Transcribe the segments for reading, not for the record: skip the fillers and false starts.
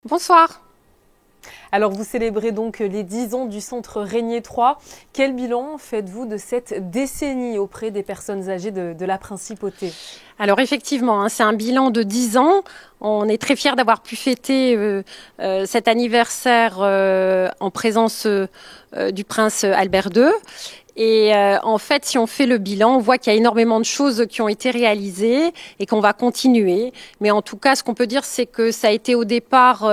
Bonsoir. Alors vous célébrez donc les 10 ans du centre Régnier 3. Quel bilan faites-vous de cette décennie auprès des personnes âgées de la Principauté? Alors effectivement, c'est un bilan de 10 ans. On est très fiers d'avoir pu fêter cet anniversaire en présence du prince Albert II. Et en fait, si on fait le bilan, on voit qu'il y a énormément de choses qui ont été réalisées et qu'on va continuer. Mais en tout cas, ce qu'on peut dire, c'est que ça a été au départ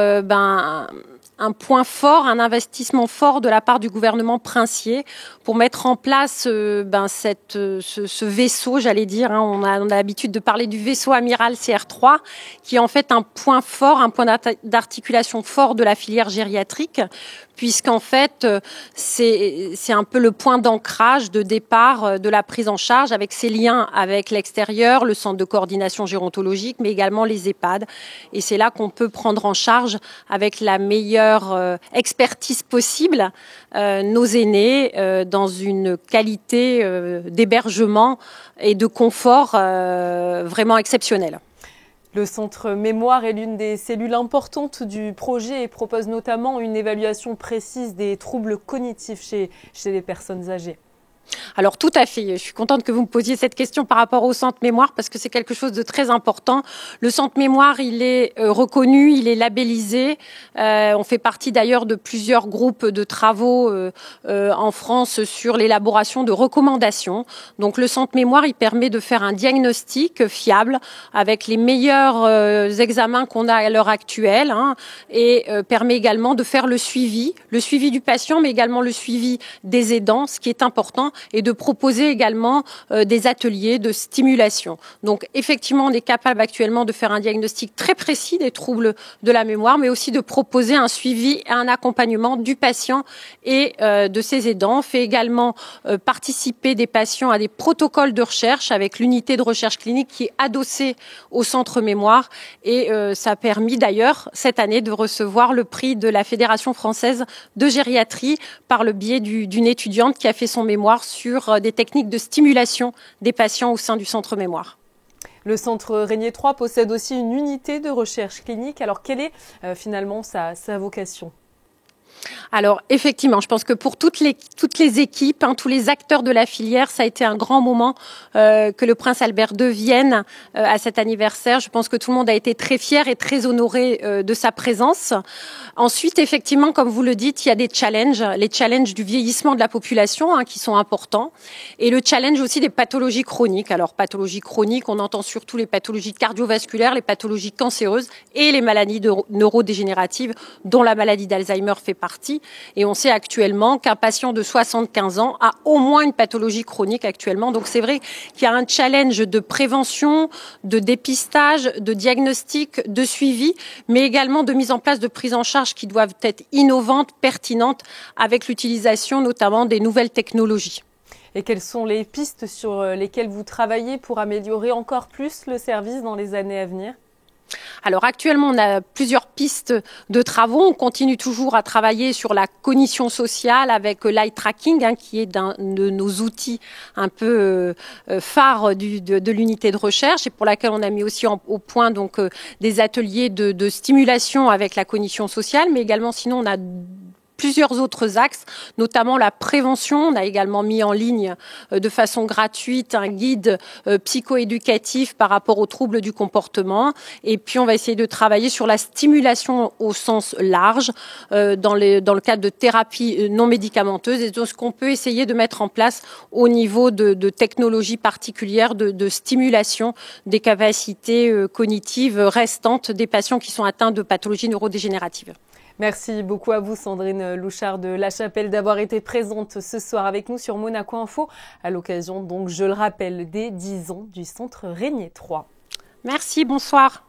un point fort, un investissement fort de la part du gouvernement princier pour mettre en place ce vaisseau, j'allais dire. On a l'habitude de parler du vaisseau amiral CR3, qui est en fait un point fort, un point d'articulation fort de la filière gériatrique, puisqu'en fait, c'est un peu le point d'ancrage, de départ de la prise en charge avec ses liens avec l'extérieur, le centre de coordination gérontologique, mais également les EHPAD. Et c'est là qu'on peut prendre en charge avec la meilleure expertise possible nos aînés dans une qualité d'hébergement et de confort vraiment exceptionnelle. Le centre mémoire est l'une des cellules importantes du projet et propose notamment une évaluation précise des troubles cognitifs chez les personnes âgées. Alors tout à fait, je suis contente que vous me posiez cette question par rapport au centre mémoire parce que c'est quelque chose de très important. Le centre mémoire, il est reconnu, il est labellisé. On fait partie d'ailleurs de plusieurs groupes de travaux en France sur l'élaboration de recommandations. Donc le centre mémoire, il permet de faire un diagnostic fiable avec les meilleurs examens qu'on a à l'heure actuelle et permet également de faire le suivi du patient, mais également le suivi des aidants, ce qui est important, et de proposer également des ateliers de stimulation. Donc effectivement, on est capable actuellement de faire un diagnostic très précis des troubles de la mémoire, mais aussi de proposer un suivi et un accompagnement du patient et de ses aidants. On fait également participer des patients à des protocoles de recherche avec l'unité de recherche clinique qui est adossée au centre mémoire. Et ça a permis d'ailleurs cette année de recevoir le prix de la Fédération française de gériatrie par le biais d'une étudiante qui a fait son mémoire sur des techniques de stimulation des patients au sein du centre mémoire. Le centre Régnier 3 possède aussi une unité de recherche clinique. Alors, quelle est finalement sa vocation ? Alors effectivement, je pense que pour toutes les équipes, tous les acteurs de la filière, ça a été un grand moment que le prince Albert II vienne à cet anniversaire. Je pense que tout le monde a été très fier et très honoré de sa présence. Ensuite, effectivement, comme vous le dites, il y a des challenges, les challenges du vieillissement de la population qui sont importants, et le challenge aussi des pathologies chroniques. Alors pathologies chroniques, on entend surtout les pathologies cardiovasculaires, les pathologies cancéreuses et les maladies neurodégénératives, dont la maladie d'Alzheimer fait partie. Et on sait actuellement qu'un patient de 75 ans a au moins une pathologie chronique actuellement. Donc c'est vrai qu'il y a un challenge de prévention, de dépistage, de diagnostic, de suivi, mais également de mise en place de prise en charge qui doivent être innovantes, pertinentes, avec l'utilisation notamment des nouvelles technologies. Et quelles sont les pistes sur lesquelles vous travaillez pour améliorer encore plus le service dans les années à venir ? Alors actuellement, on a plusieurs pistes de travaux. On continue toujours à travailler sur la cognition sociale avec l'eye tracking, qui est un de nos outils un peu phares de l'unité de recherche et pour laquelle on a mis aussi au point donc des ateliers de stimulation avec la cognition sociale, mais également sinon on a plusieurs autres axes, notamment la prévention. On a également mis en ligne de façon gratuite un guide psychoéducatif par rapport aux troubles du comportement. Et puis, on va essayer de travailler sur la stimulation au sens large dans le cadre de thérapies non médicamenteuses et de ce qu'on peut essayer de mettre en place au niveau de technologies particulières de stimulation des capacités cognitives restantes des patients qui sont atteints de pathologies neurodégénératives. Merci beaucoup à vous, Sandrine Louchard de La Chapelle, d'avoir été présente ce soir avec nous sur Monaco Info, à l'occasion, donc, je le rappelle, des 10 ans du centre Régnier 3. Merci, bonsoir.